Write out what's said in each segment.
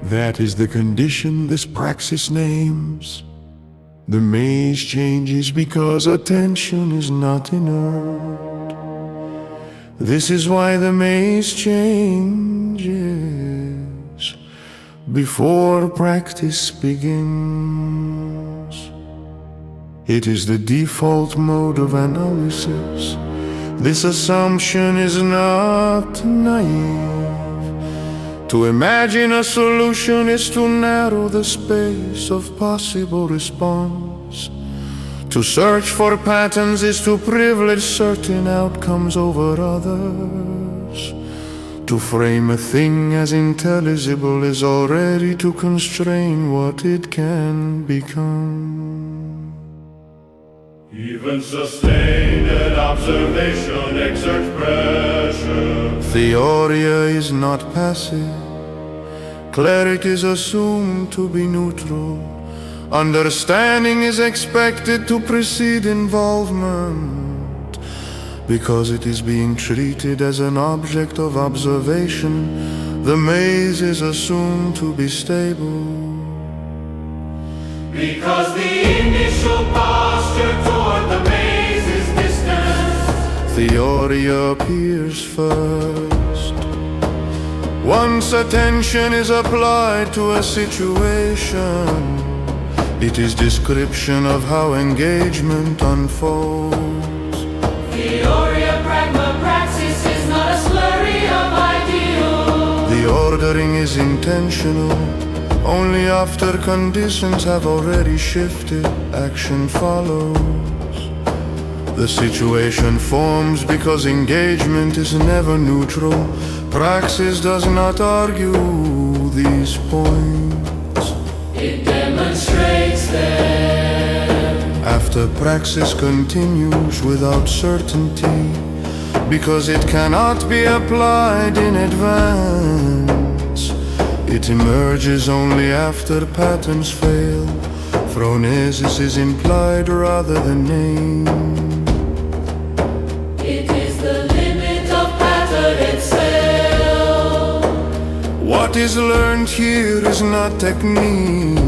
That is the condition this praxis names. The maze changes because attention is not inert. This is why the maze changes before practice begins. It is the default mode of analysis. This assumption is not naive. To imagine a solution is to narrow the space of possible response. To search for patterns is to privilege certain outcomes over others. To frame a thing as intelligible is already to constrain what it can become. Even sustained observation exerts pressure. Theoria is not passive. Clarity is assumed to be neutral. Understanding is expected to precede involvement, because it is being treated as an object of observation. The maze is assumed to be stable, because the initial posture toward the maze is distant. Theoria appears first. Once attention is applied to a situation, it is description of how engagement unfolds. Theoria pragma praxis is not a slurry of ideals. The ordering is intentional. Only after conditions have already shifted, action follows. The situation forms because engagement is never neutral. Praxis does not argue these points. It demonstrates them. After praxis continues without certainty, because it cannot be applied in advance. It emerges only after patterns fail. Phronesis is implied rather than named. It is the limit of pattern itself. What is learned here is not technique.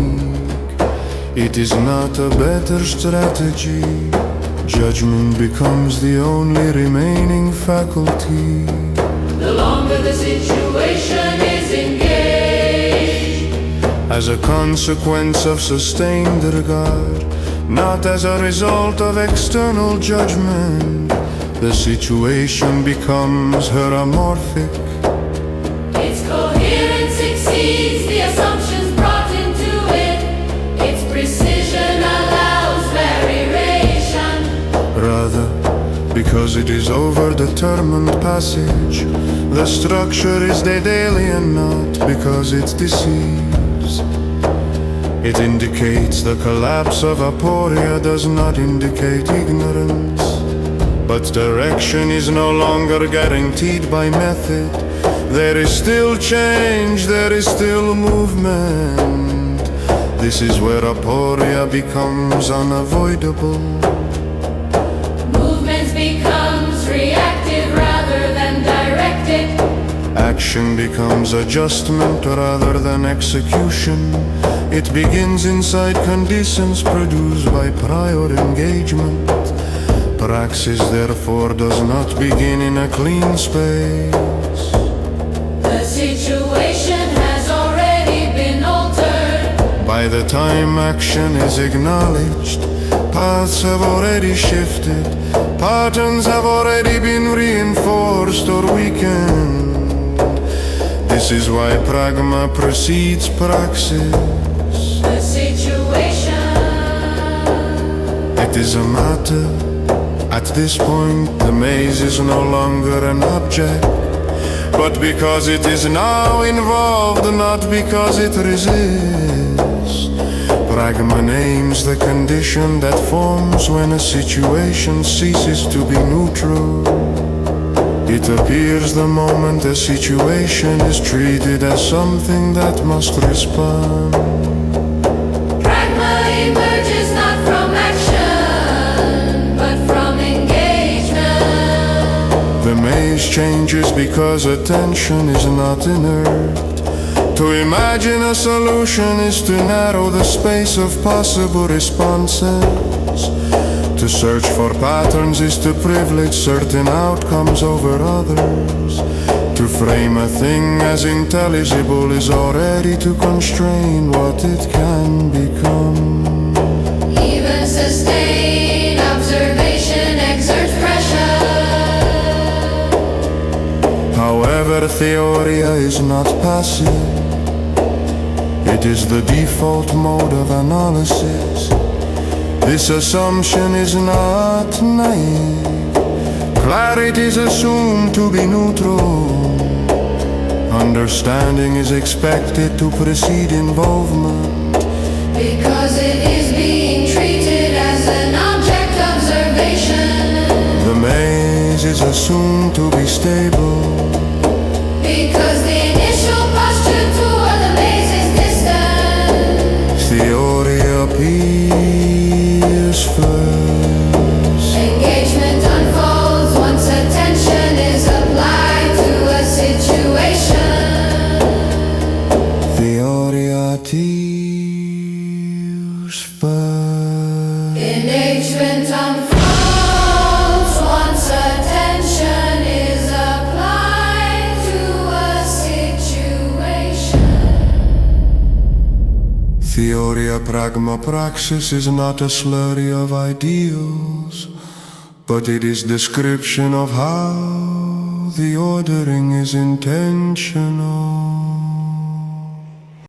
It is not a better strategy. Judgment becomes the only remaining faculty. The longer the situation is engaged, as a consequence of sustained regard, not as a result of external judgment, the situation becomes heromorphic. its coherence exceeds the assumptions brought into it. Its precision allows variation. Rather, because it is over-determined passage, the structure is Daedalian, not because it deceives. It indicates the collapse of aporia, does not indicate ignorance. But direction is no longer guaranteed by method. There is still change, there is still movement. This is where aporia becomes unavoidable. Movements becomes reactive rather than directed. Action becomes adjustment rather than execution. It begins inside conditions produced by prior engagement. Praxis therefore does not begin in a clean space. The situation has already been altered. By the time action is acknowledged, paths have already shifted. Patterns have already been reinforced or weakened. This is why pragma precedes praxis. The situation, it is a matter. At this point, the maze is no longer an object, but because it is now involved, not because it resists. Pragma names the condition that forms when a situation ceases to be neutral. It appears the moment a situation is treated as something that must respond. pragma emerges not from action, but from engagement. The maze changes because attention is not inert. To imagine a solution is to narrow the space of possible responses. To search for patterns is to privilege certain outcomes over others. To frame a thing as intelligible is already to constrain what it can become. Even sustained observation exerts pressure. However, theoria is not passive. It is the default mode of analysis. This assumption is not naive. Clarity is assumed to be neutral. Understanding is expected to precede involvement. Because it is being treated as an object observation. The maze is assumed to be stable. Because the initial posture toward the maze is distant. Theory appears first. Engagement unfolds once attention is applied to a situation. Theory appears first. Engagement unfolds once attention is applied to a situation. Theoria pragma praxis is not a slurry of ideals, but it is description of how the ordering is intentional.